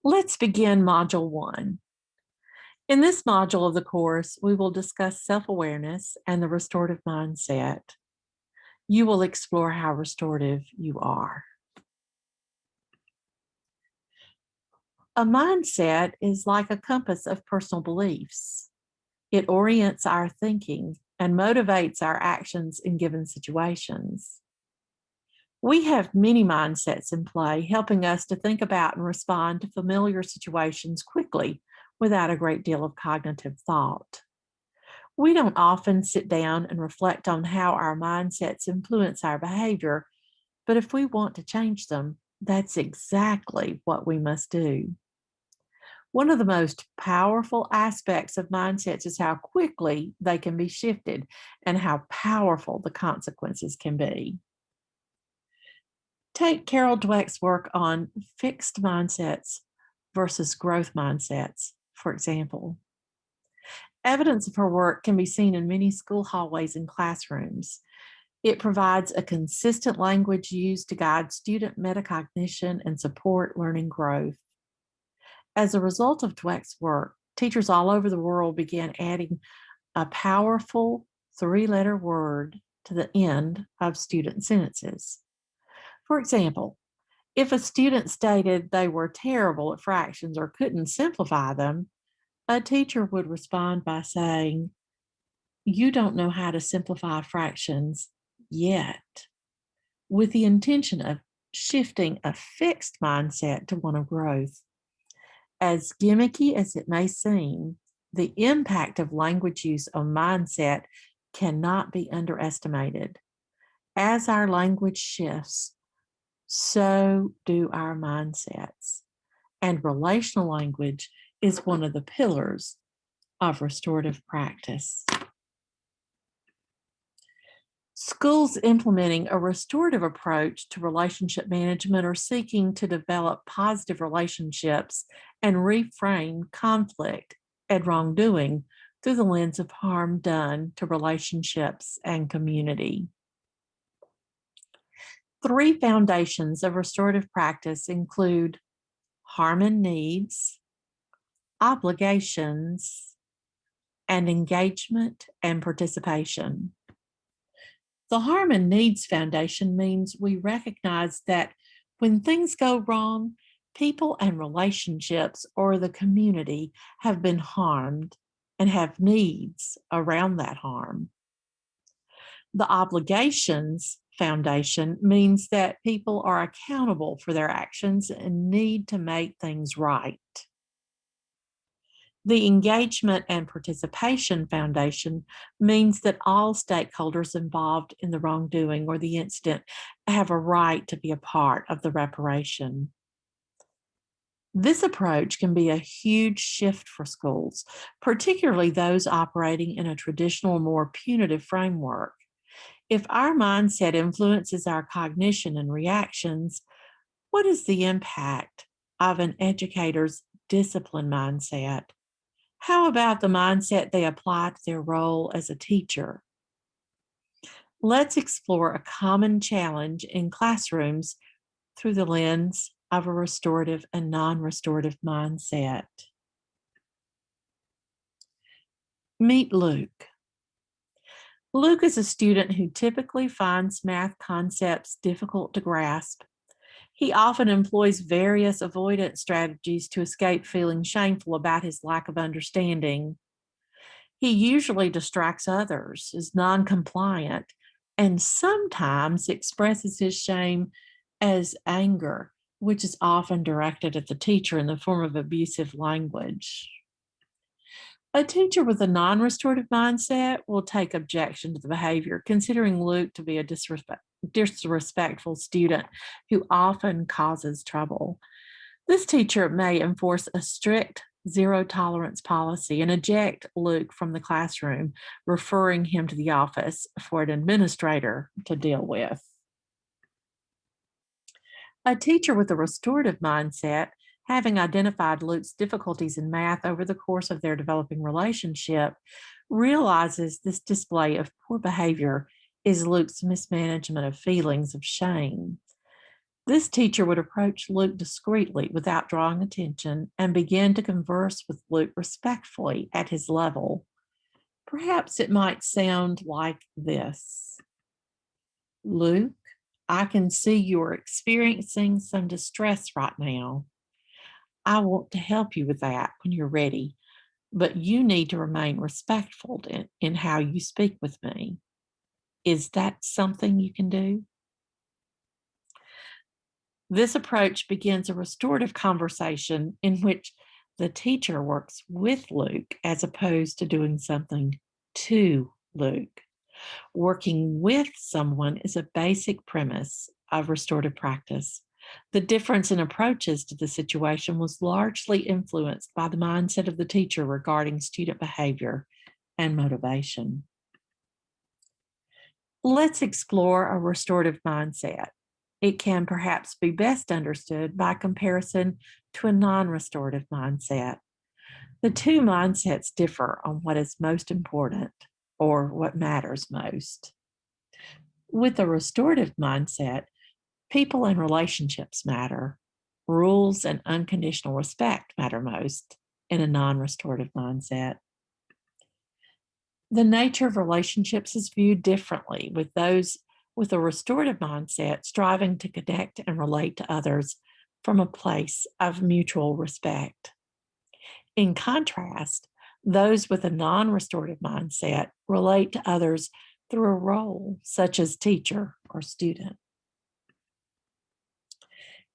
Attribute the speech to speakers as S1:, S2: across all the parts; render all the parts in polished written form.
S1: Let's begin Module 1. In this module of the course, we will discuss self-awareness and the restorative mindset. You will explore how restorative you are. A mindset is like a compass of personal beliefs. It orients our thinking and motivates our actions in given situations. We have many mindsets in play, helping us to think about and respond to familiar situations quickly without a great deal of cognitive thought. We don't often sit down and reflect on how our mindsets influence our behavior, but if we want to change them, that's exactly what we must do. One of the most powerful aspects of mindsets is how quickly they can be shifted and how powerful the consequences can be. Take Carol Dweck's work on fixed mindsets versus growth mindsets, for example. Evidence of her work can be seen in many school hallways and classrooms. It provides a consistent language used to guide student metacognition and support learning growth. As a result of Dweck's work, teachers all over the world began adding a powerful three-letter word to the end of student sentences. For example, if a student stated they were terrible at fractions or couldn't simplify them, a teacher would respond by saying, "You don't know how to simplify fractions yet," with the intention of shifting a fixed mindset to one of growth. As gimmicky as it may seem, the impact of language use on mindset cannot be underestimated. As our language shifts, so do our mindsets. And relational language is one of the pillars of restorative practice. Schools implementing a restorative approach to relationship management are seeking to develop positive relationships and reframe conflict and wrongdoing through the lens of harm done to relationships and community. Three foundations of restorative practice include harm and needs, obligations, and engagement and participation. The Harm and Needs Foundation means we recognize that when things go wrong, people and relationships or the community have been harmed and have needs around that harm. The Obligations Foundation means that people are accountable for their actions and need to make things right. The Engagement and Participation Foundation means that all stakeholders involved in the wrongdoing or the incident have a right to be a part of the reparation. This approach can be a huge shift for schools, particularly those operating in a traditional, more punitive framework. If our mindset influences our cognition and reactions, what is the impact of an educator's discipline mindset? How about the mindset they apply to their role as a teacher? Let's explore a common challenge in classrooms through the lens of a restorative and non-restorative mindset. Meet Luke. Luke is a student who typically finds math concepts difficult to grasp. He often employs various avoidance strategies to escape feeling shameful about his lack of understanding. He usually distracts others, is non-compliant, and sometimes expresses his shame as anger, which is often directed at the teacher in the form of abusive language. A teacher with a non-restorative mindset will take objection to the behavior, considering Luke to be a disrespectful student who often causes trouble. This teacher may enforce a strict zero tolerance policy and eject Luke from the classroom, referring him to the office for an administrator to deal with. A teacher with a restorative mindset, having identified Luke's difficulties in math over the course of their developing relationship, realizes this display of poor behavior is Luke's mismanagement of feelings of shame. This teacher would approach Luke discreetly without drawing attention and begin to converse with Luke respectfully at his level. Perhaps it might sound like this: Luke, I can see you're experiencing some distress right now. I want to help you with that when you're ready, but you need to remain respectful in how you speak with me. Is that something you can do? This approach begins a restorative conversation in which the teacher works with Luke as opposed to doing something to Luke. Working with someone is a basic premise of restorative practice. The difference in approaches to the situation was largely influenced by the mindset of the teacher regarding student behavior and motivation. Let's explore a restorative mindset. It can perhaps be best understood by comparison to a non-restorative mindset. The two mindsets differ on what is most important or what matters most. With a restorative mindset, people and relationships matter. Rules and unconditional respect matter most in a non-restorative mindset. The nature of relationships is viewed differently, with those with a restorative mindset striving to connect and relate to others from a place of mutual respect. In contrast, those with a non-restorative mindset relate to others through a role such as teacher or student.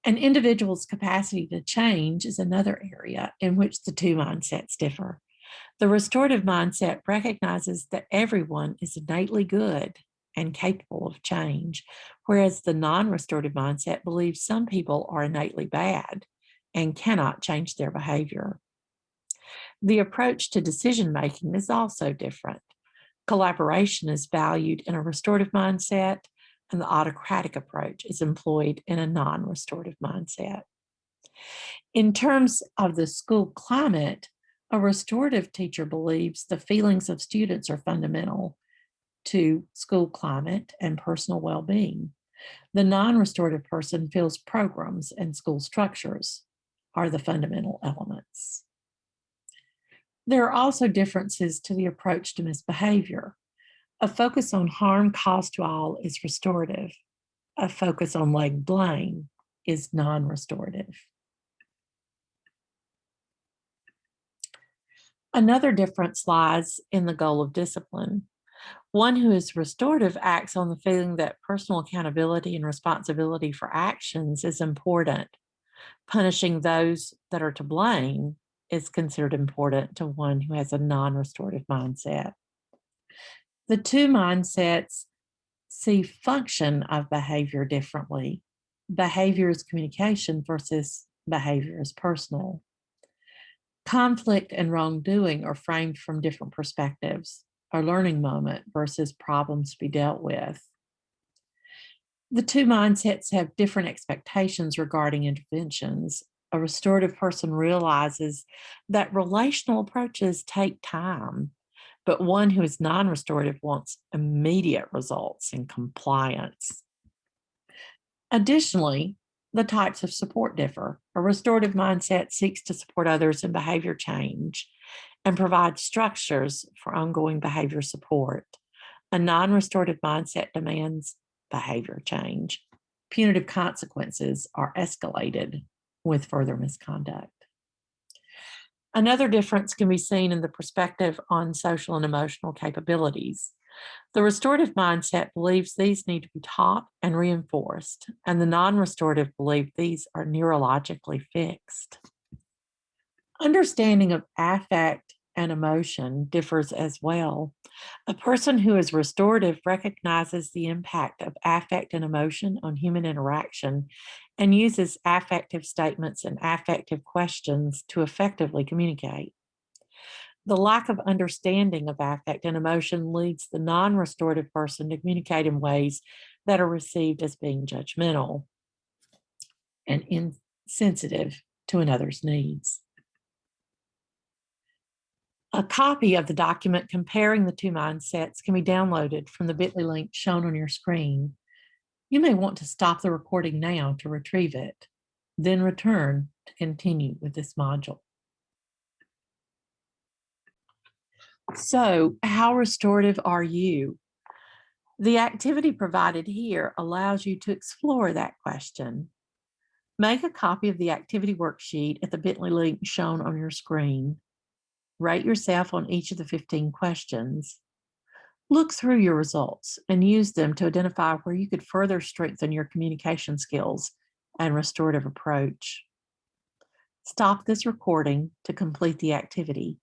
S1: An individual's capacity to change is another area in which the two mindsets differ. The restorative mindset recognizes that everyone is innately good and capable of change, whereas the non-restorative mindset believes some people are innately bad and cannot change their behavior. The approach to decision making is also different. Collaboration is valued in a restorative mindset, and the autocratic approach is employed in a non-restorative mindset. In terms of the school climate, a restorative teacher believes the feelings of students are fundamental to school climate and personal well-being. The non-restorative person feels programs and school structures are the fundamental elements. There are also differences to the approach to misbehavior. A focus on harm caused to all is restorative. A focus on laying blame is non-restorative. Another difference lies in the goal of discipline. One who is restorative acts on the feeling that personal accountability and responsibility for actions is important. Punishing those that are to blame is considered important to one who has a non-restorative mindset. The two mindsets see function of behavior differently. Behavior is communication versus behavior is personal. Conflict and wrongdoing are framed from different perspectives, a learning moment versus problems to be dealt with. The two mindsets have different expectations regarding interventions. A restorative person realizes that relational approaches take time, but one who is non-restorative wants immediate results and compliance. Additionally, the types of support differ. A restorative mindset seeks to support others in behavior change and provide structures for ongoing behavior support. A non-restorative mindset demands behavior change. Punitive consequences are escalated with further misconduct. Another difference can be seen in the perspective on social and emotional capabilities. The restorative mindset believes these need to be taught and reinforced, and the non-restorative believe these are neurologically fixed. Understanding of affect and emotion differs as well. A person who is restorative recognizes the impact of affect and emotion on human interaction and uses affective statements and affective questions to effectively communicate. The lack of understanding of affect and emotion leads the non-restorative person to communicate in ways that are received as being judgmental and insensitive to another's needs. A copy of the document comparing the two mindsets can be downloaded from the bit.ly link shown on your screen. You may want to stop the recording now to retrieve it, then return to continue with this module. So, how restorative are you? The activity provided here allows you to explore that question. Make a copy of the activity worksheet at the bit.ly link shown on your screen. Rate yourself on each of the 15 questions. Look through your results and use them to identify where you could further strengthen your communication skills and restorative approach. Stop this recording to complete the activity.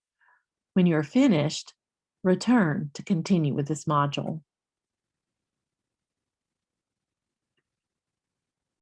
S1: When you are finished, return to continue with this module.